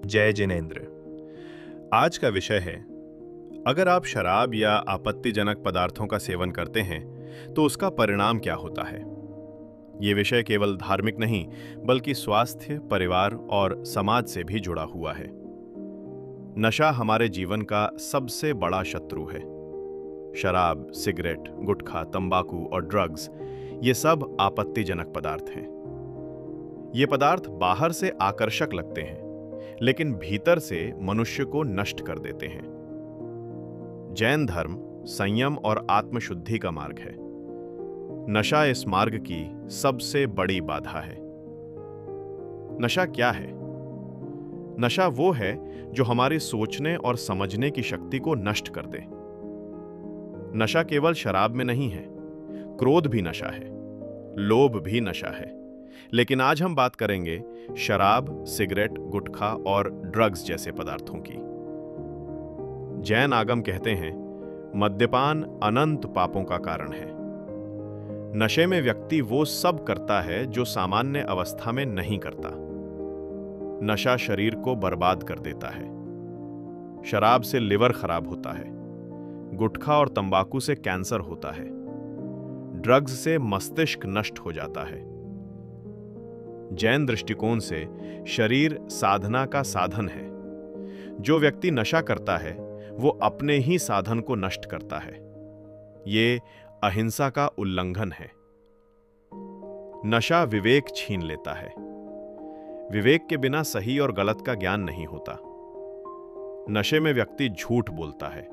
जय जिनेन्द्र। आज का विषय है, अगर आप शराब या आपत्तिजनक पदार्थों का सेवन करते हैं तो उसका परिणाम क्या होता है। ये विषय केवल धार्मिक नहीं बल्कि स्वास्थ्य, परिवार और समाज से भी जुड़ा हुआ है। नशा हमारे जीवन का सबसे बड़ा शत्रु है। शराब, सिगरेट, गुटखा, तंबाकू और ड्रग्स ये सब आपत्तिजनक पदार्थ हैं। ये पदार्थ बाहर से आकर्षक लगते हैं लेकिन भीतर से मनुष्य को नष्ट कर देते हैं। जैन धर्म संयम और आत्मशुद्धि का मार्ग है। नशा इस मार्ग की सबसे बड़ी बाधा है। नशा क्या है? नशा वो है जो हमारी सोचने और समझने की शक्ति को नष्ट कर दे। नशा केवल शराब में नहीं है, क्रोध भी नशा है, लोभ भी नशा है। लेकिन आज हम बात करेंगे शराब, सिगरेट, गुटखा और ड्रग्स जैसे पदार्थों की। जैन आगम कहते हैं, मद्यपान अनंत पापों का कारण है। नशे में व्यक्ति वो सब करता है जो सामान्य अवस्था में नहीं करता। नशा शरीर को बर्बाद कर देता है। शराब से लिवर खराब होता है। गुटखा और तंबाकू से कैंसर होता है। ड्रग्स से मस्तिष्क नष्ट हो जाता है। जैन दृष्टिकोण से शरीर साधना का साधन है। जो व्यक्ति नशा करता है वो अपने ही साधन को नष्ट करता है। ये अहिंसा का उल्लंघन है। नशा विवेक छीन लेता है। विवेक के बिना सही और गलत का ज्ञान नहीं होता। नशे में व्यक्ति झूठ बोलता है।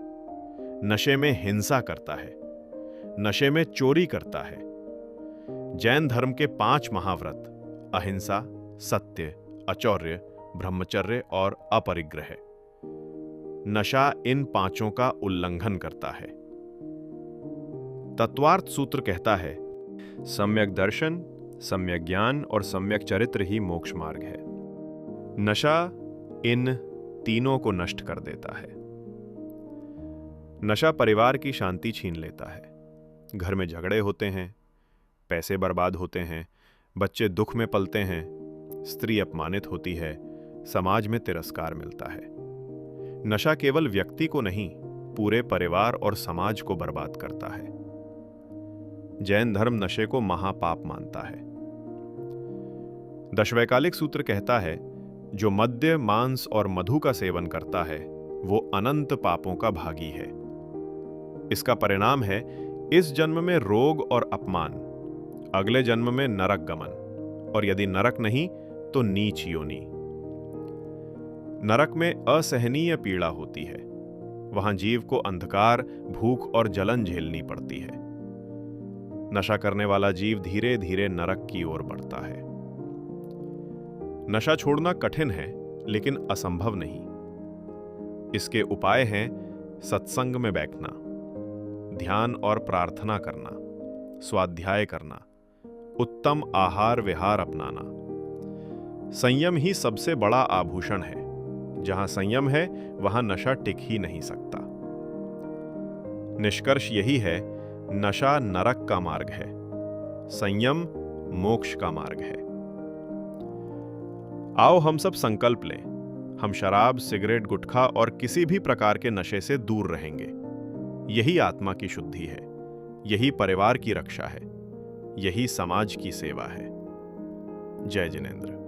नशे में हिंसा करता है। नशे में चोरी करता है। जैन धर्म के 5 महाव्रत अहिंसा, सत्य, अचौर्य, ब्रह्मचर्य और अपरिग्रह। नशा इन 5 का उल्लंघन करता है। तत्वार्थ सूत्र कहता है, सम्यक दर्शन, सम्यक ज्ञान और सम्यक चरित्र ही मोक्ष मार्ग है। नशा इन तीनों को नष्ट कर देता है। नशा परिवार की शांति छीन लेता है। घर में झगड़े होते हैं, पैसे बर्बाद होते हैं, बच्चे दुख में पलते हैं, स्त्री अपमानित होती है, समाज में तिरस्कार मिलता है। नशा केवल व्यक्ति को नहीं, पूरे परिवार और समाज को बर्बाद करता है। जैन धर्म नशे को महापाप मानता है। दशवैकालिक सूत्र कहता है, जो मद्य, मांस और मधु का सेवन करता है वो अनंत पापों का भागी है। इसका परिणाम है इस जन्म में रोग और अपमान, अगले जन्म में नरक गमन, और यदि नरक नहीं तो नीच योनि। नरक में असहनीय पीड़ा होती है। वहां जीव को अंधकार, भूख और जलन झेलनी पड़ती है। नशा करने वाला जीव धीरे धीरे नरक की ओर बढ़ता है। नशा छोड़ना कठिन है लेकिन असंभव नहीं। इसके उपाय हैं सत्संग में बैठना, ध्यान और प्रार्थना करना, स्वाध्याय करना, उत्तम आहार विहार अपनाना। संयम ही सबसे बड़ा आभूषण है। जहां संयम है वहां नशा टिक ही नहीं सकता। निष्कर्ष यही है, नशा नरक का मार्ग है, संयम मोक्ष का मार्ग है। आओ हम सब संकल्प लें, हम शराब, सिगरेट, गुटखा और किसी भी प्रकार के नशे से दूर रहेंगे। यही आत्मा की शुद्धि है, यही परिवार की रक्षा है, यही समाज की सेवा है। जय जिनेन्द्र।